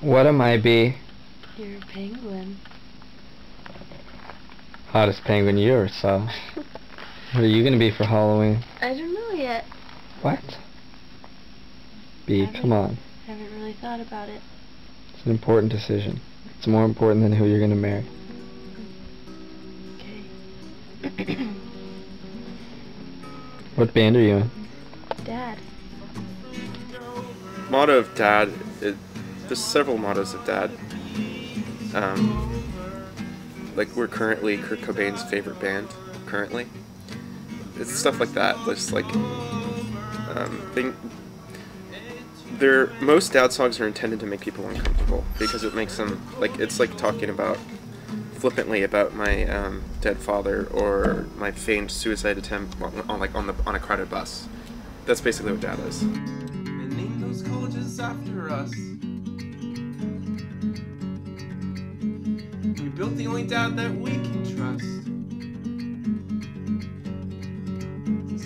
What am I, B? You're a penguin. Hottest penguin you ever saw. What are you gonna be for Halloween? I don't know yet. What? B, come on. Haven't really thought about it. It's an important decision. It's more important than who you're gonna marry. Okay. What band are you in? Dad. Motto of Dad, there's several mottos of Dad. Like we're currently Kurt Cobain's favorite band, currently. It's stuff like that, just like, most Dad songs are intended to make people uncomfortable, because it makes them, like, it's like talking about, flippantly about my, dead father, or my famed suicide attempt on a crowded bus. That's basically what Dad is. And name those colleges after us. We built the only dad that we can trust.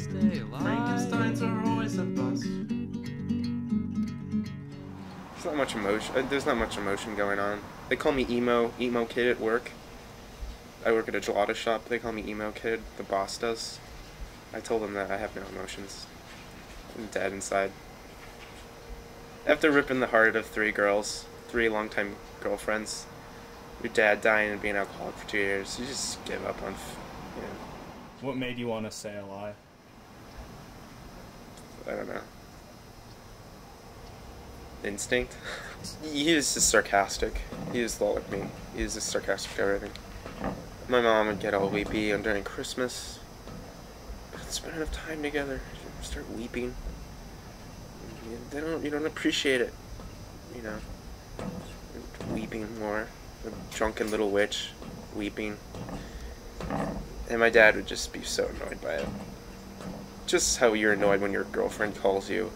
Stay alive. Frankensteins are always a bust. There's not much emotion going on. They call me emo kid at work. I work at a gelato shop. They call me emo kid. The boss does. I told them that I have no emotions. I'm dead inside. After ripping the heart of 3 girls, 3 longtime girlfriends, your dad dying and being an alcoholic for 2 years, you just give up on, you know. What made you want to stay alive? I don't know. Instinct? He was just sarcastic. He was like me. He was just sarcastic about everything. My mom would get all weepy during Christmas. But spend enough time together, you start weeping. You don't appreciate it, you know. Weeping more. A drunken little witch, weeping. And my dad would just be so annoyed by it. Just how you're annoyed when your girlfriend calls you.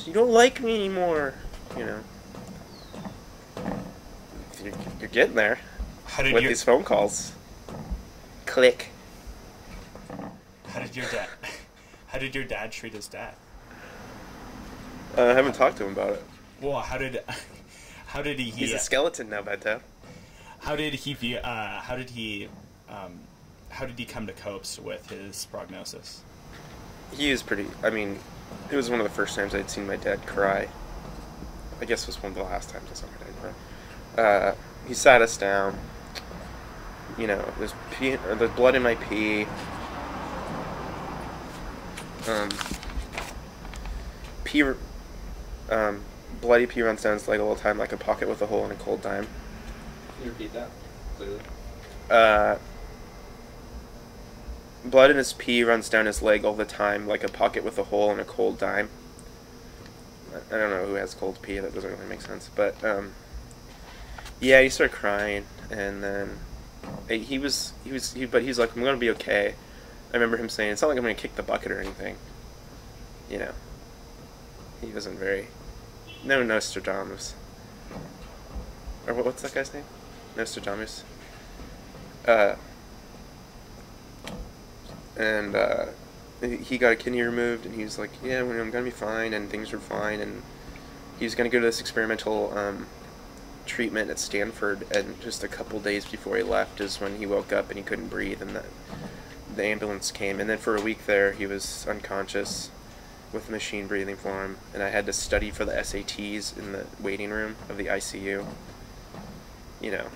You don't like me anymore, you know. You're getting there with these phone calls. Click. How did your dad treat his dad? I haven't talked to him about it. Well, how did he? He's a skeleton now, Beto. How did he come to copes with his prognosis? He was pretty. I mean, it was one of the first times I'd seen my dad cry. I guess it was one of the last times I saw my dad cry. He sat us down. You know, there's blood in my pee. Bloody pee runs down his leg all the time, like a pocket with a hole and a cold dime. Can you repeat that clearly? Blood in his pee runs down his leg all the time, like a pocket with a hole and a cold dime. I don't know who has cold pee. That doesn't really make sense. But yeah, he started crying, and then he was like, I'm gonna be okay. I remember him saying, it's not like I'm gonna kick the bucket or anything. You know, he wasn't very. No Nostradamus. Or what's that guy's name? Nostradamus. And he got a kidney removed, and he was like, yeah, well, I'm gonna be fine, and things are fine, and he was gonna go to this experimental treatment at Stanford, and just a couple days before he left is when he woke up and he couldn't breathe, and the ambulance came, and then for a week there he was unconscious with machine breathing for him, and I had to study for the SATs in the waiting room of the ICU. You know,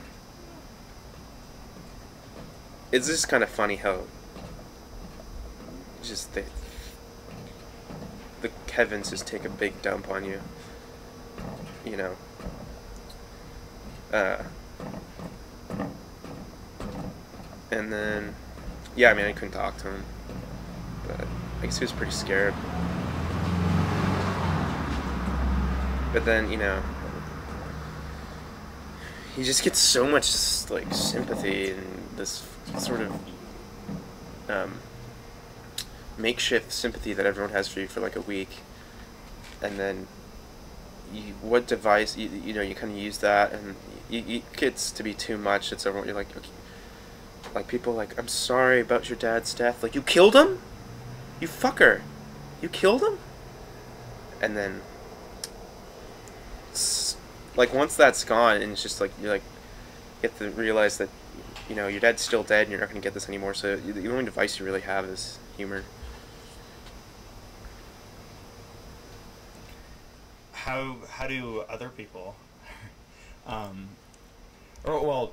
it's just kind of funny how just the heavens just take a big dump on you, you know. And then, yeah, I mean, I couldn't talk to him, but I guess he was pretty scared. But then, you know, he just gets so much, like, sympathy and this sort of makeshift sympathy that everyone has for you for like a week, and then what device you know, you kind of use that, and it gets to be too much. It's over. You're like, okay, like people are like, I'm sorry about your dad's death. Like, you killed him, you fucker, you killed him. And then like once that's gone, and it's just like you have to realize that your dad's still dead, and you're not gonna get this anymore. So the only device you really have is humor. How do other people, or well.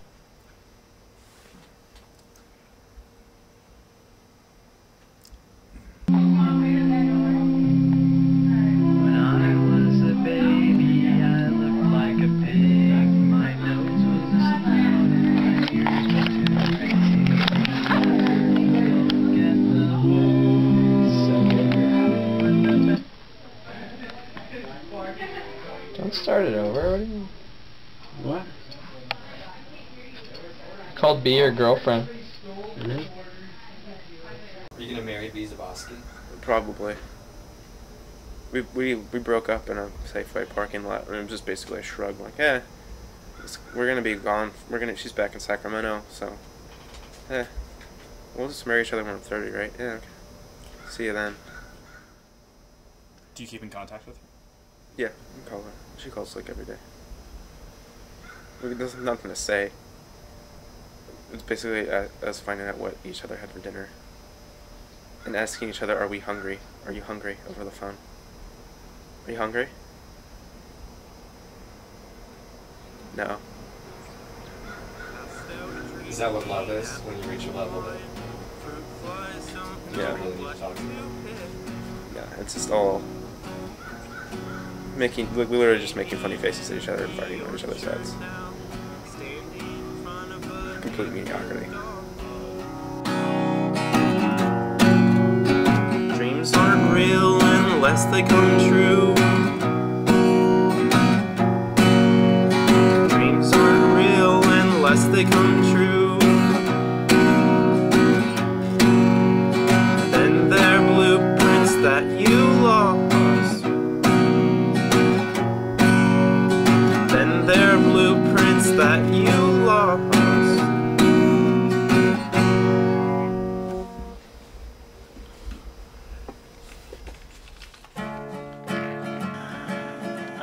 Don't start it over. What do you... What? Called Be Your Girlfriend. Really? Are you gonna marry B. Zabosky? Probably. We broke up in a Safeway parking lot, and it was just basically a shrug, like, we're gonna be gone. She's back in Sacramento, so, we'll just marry each other when we're 30, right? Yeah, okay. See you then. Do you keep in contact with her? Yeah, I call her. She calls like every day. There's nothing to say. It's basically us finding out what each other had for dinner. And asking each other, are we hungry? Are you hungry? Over the phone. Are you hungry? No. Is that what love is? When you reach a level that you Yeah. don't really need to talk to? Yeah, it's just all we literally just making funny faces at each other and fighting over each other's heads. Complete mediocrity. Dreams aren't real unless they come true. Dreams aren't real unless they come true. Then they're blueprints that you lost. Then they're blueprints that you lost.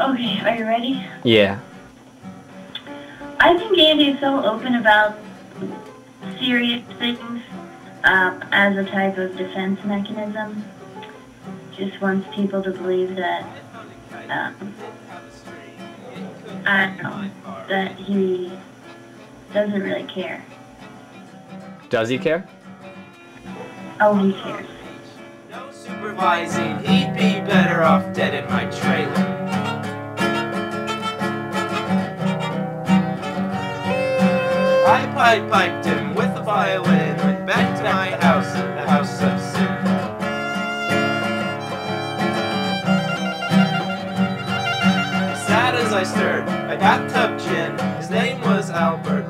Okay, are you ready? Yeah. I think Andy is so open about serious things as a type of defense mechanism. Just wants people to believe that, I don't know, that he doesn't really care. Does he care? Oh, he cares. No supervising, he'd be better off dead in my trailer. I piped him with a violin, went back to my house, the house of sin. Sad as I stirred, a bathtub gin, his name was Albert.